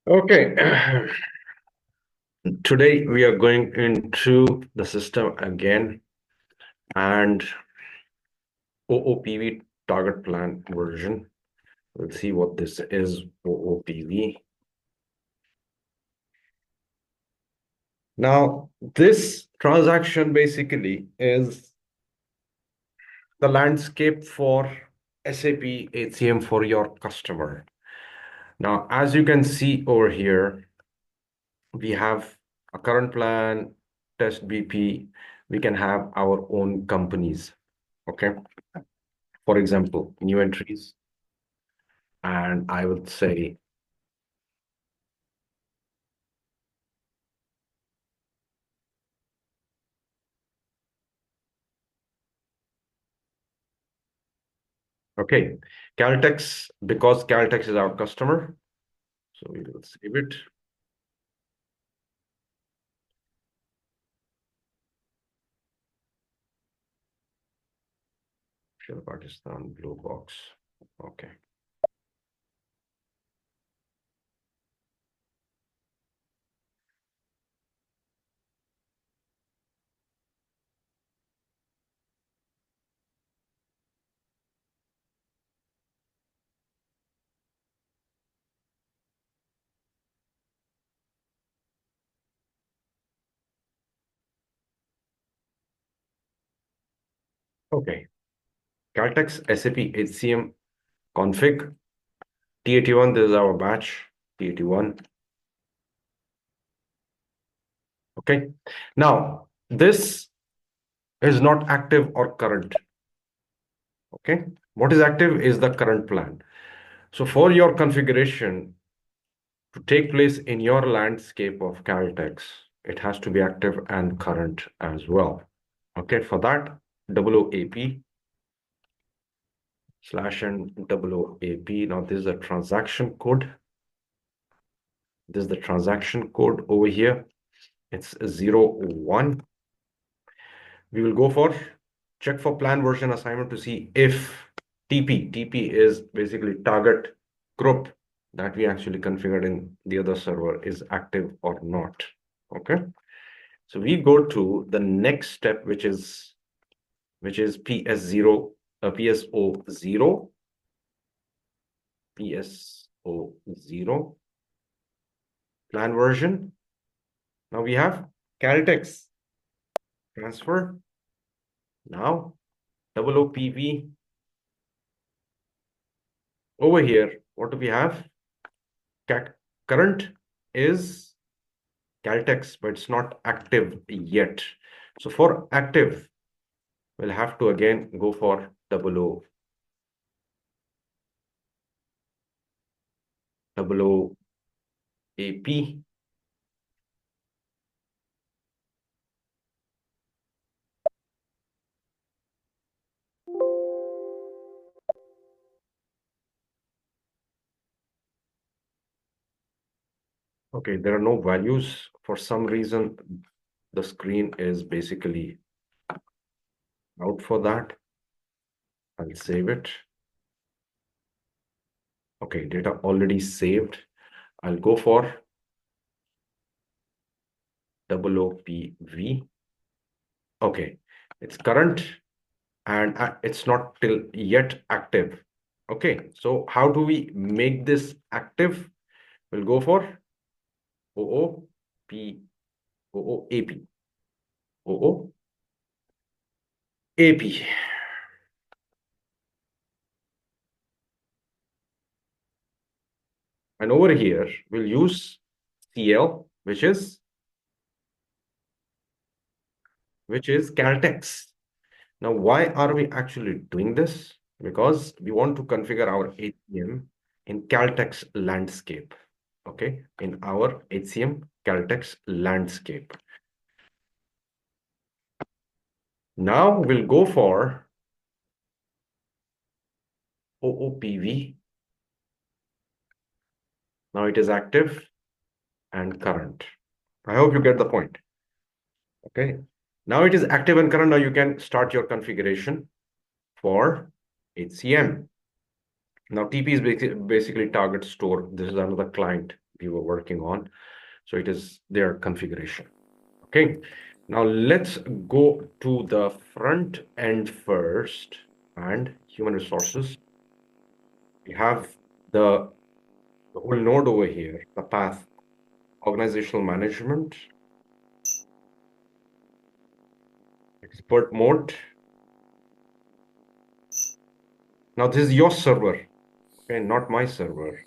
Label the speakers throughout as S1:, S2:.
S1: Okay, today we are going into the system again and OOPV target plan version. We'll see what this is, OOPV. Now, this transaction basically is the landscape for SAP HCM for your customer. Now, as you can see over here, we have a current plan, test BP. We can have our own companies. Okay. For example, new entries. And I would say, okay, Caltex, because Caltex is our customer. So we will save it. Shell Pakistan, blue box. Okay. Okay. Caltex SAP HCM config T81. This is our batch T81. Okay. Now, this is not active or current. Okay. What is active is the current plan. So for your configuration to take place in your landscape of Caltex, it has to be active and current as well. Okay, for that, OOAP /n OOAP. Now this is a transaction code. This is the transaction code over here. It's 01. We will go for check for plan version assignment to see if TP is basically target group that we actually configured in the other server is active or not. Okay. So we go to the next step, which is PSO0, PSO0 plan version. Now we have Caltex transfer. Now OOPV. Over here, what do we have? Current is Caltex, but it's not active yet. So for active, we'll have to again go for OOAP. Okay, there are no values. For some reason, the screen is basically out for that. I'll save it. Okay, data already saved. I'll go for OOPV. Okay, it's current and it's not till yet active. Okay, so how do we make this active? We'll go for OOAP. And over here, we'll use CL, which is Caltex. Now, why are we actually doing this? Because we want to configure our HCM in Caltex landscape. Okay, in our HCM Caltex landscape. Now we'll go for OOPV. Now it is active and current. I hope you get the point. Okay. Now it is active and current. Now you can start your configuration for HCM. Now TP is basically target store. This is another client we were working on. So it is their configuration. Okay, now let's go to the front end first and human resources. We have the whole node over here, the path, organizational management, expert mode. Now this is your server, okay, not my server.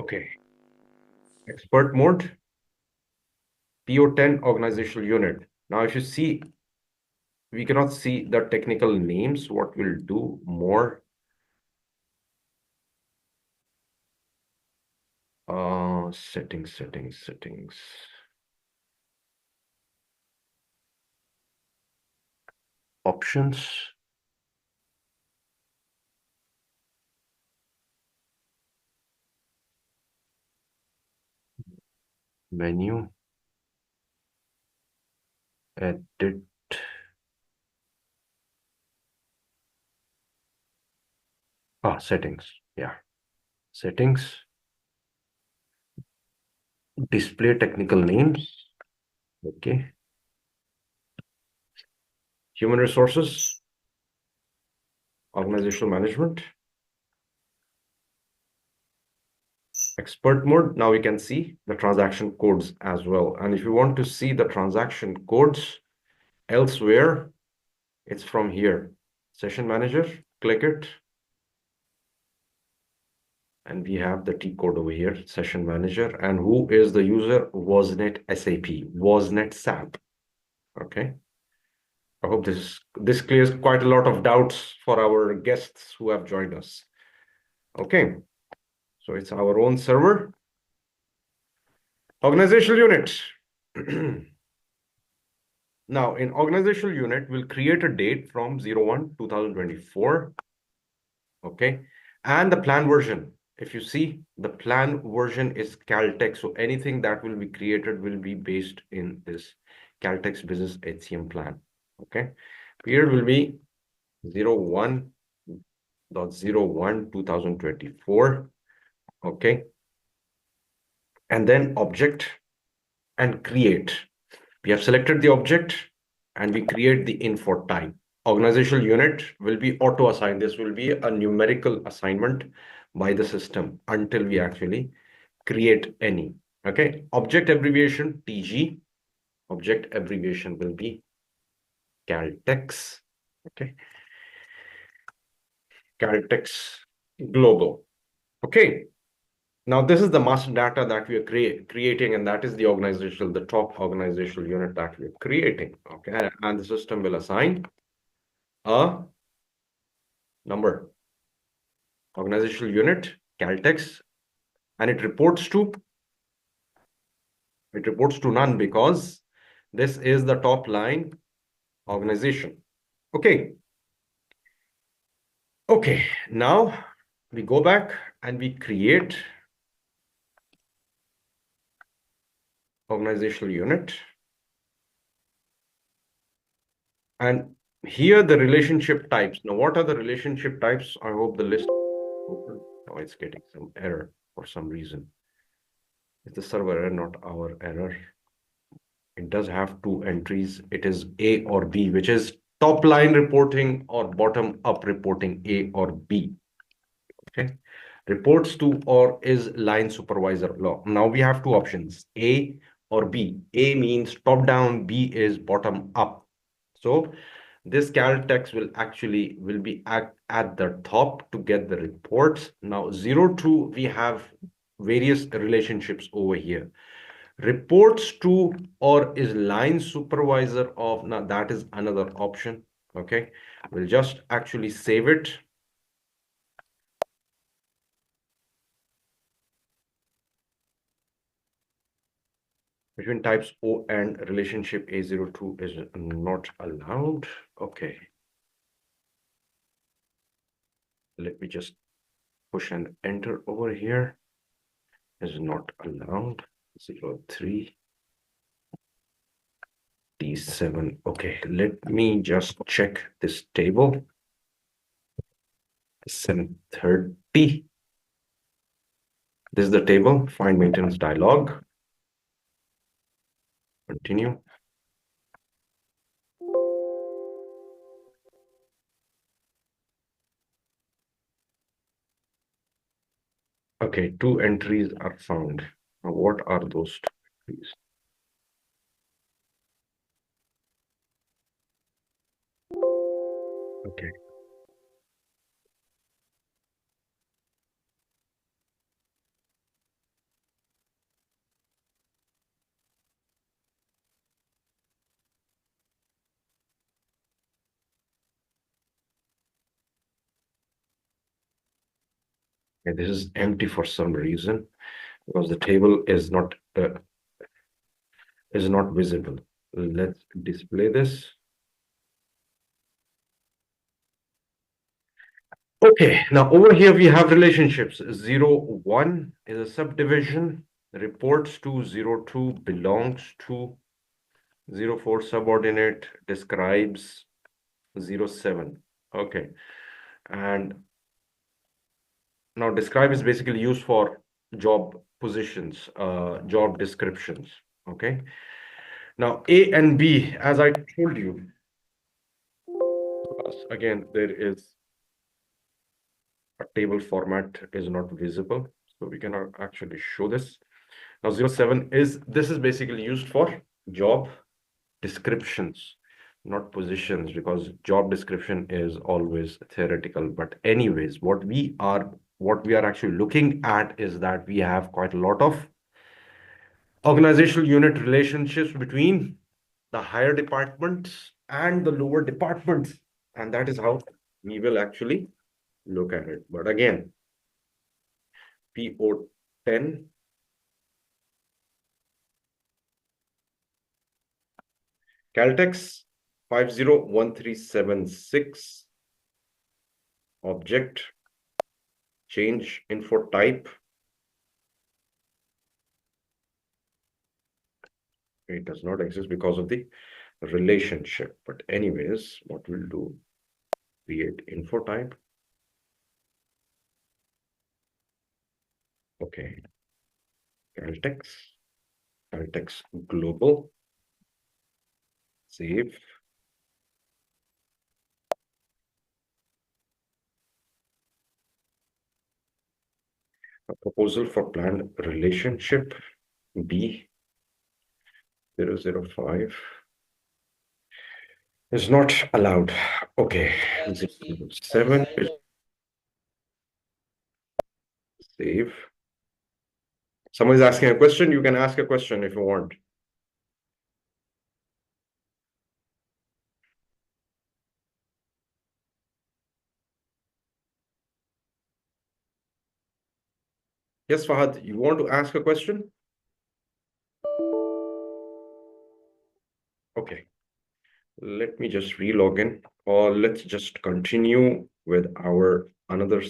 S1: Okay, expert mode, PO10 organizational unit. Now if you see, we cannot see the technical names. What we'll do more, settings. Options. Menu. Edit. Settings. Yeah. Settings. Display technical names. Okay. Human resources. Organizational management. Expert mode. Now we can see the transaction codes as well. And if you want to see the transaction codes elsewhere, it's from here. Session manager, click it. And we have the T code over here, session manager. And who is the user? VAUSNET SAP, VAUSNET SAP. Okay. I hope this clears quite a lot of doubts for our guests who have joined us. Okay. So it's our own server. Organizational unit. Now, in organizational unit, we'll create a date from 01/2024. Okay. And the plan version. If you see, the plan version is Caltech. So anything that will be created will be based in this Caltech's business HCM plan. Okay. Period will be 01/01/2024. Okay. And then object and create. We have selected the object and we create the info type. Organizational unit will be auto-assigned. This will be a numerical assignment by the system until we actually create any. Okay. Object abbreviation TG. Object abbreviation will be Caltex. Okay. Caltex Global. Okay. Now this is the master data that we are creating, and that is the top organizational unit that we're creating. Okay. And the system will assign a number. Organizational unit, Caltex, and it reports to none because this is the top line organization. Okay. Okay, now we go back and we create organizational unit. And here the relationship types. Now, what are the relationship types? I hope the list open. Oh, it's getting some error for some reason. It's the server error, not our error. It does have two entries. It is A or B, which is top line reporting or bottom up reporting, A or B. Okay. Reports to or is line supervisor law. Now we have two options, A or B. A means top down, B is bottom up. So this Caltex will be at the top to get the reports. Now 02, we have various relationships over here. Reports to or is line supervisor of, now that is another option. Okay, we'll just actually save it. Between types O and relationship A02 is not allowed. Okay. Let me just push and enter over here. Is not allowed. 03 D7. Okay, let me just check this table. 730. This is the table, find maintenance dialog. Continue. Okay, two entries are found. Now, what are those two entries? Okay. Okay, this is empty for some reason because the table is not visible. Let's display this. Okay, now over here we have relationships. 01 is a subdivision, reports to 02, belongs to 04, subordinate, describes 07. Okay, and now describe is basically used for job positions, job descriptions. Okay, now A and B, as I told you, again, there is a table format is not visible, so we cannot actually show this. Now 07 this is basically used for job descriptions, not positions, because job description is always theoretical. But anyways, what we are actually looking at is that we have quite a lot of organizational unit relationships between the higher departments and the lower departments, and that is how we will actually look at it. But again, PO10 Caltex 501376 object change info type. It does not exist because of the relationship. But anyways, what we'll do, create info type. Okay. Caltex global. Save. A proposal for planned relationship B 005 is not allowed. Okay. 07 is save. Someone is asking a question. You can ask a question if you want. Yes, Fahad, you want to ask a question? Okay. Let me just re-log in, or let's just continue with our another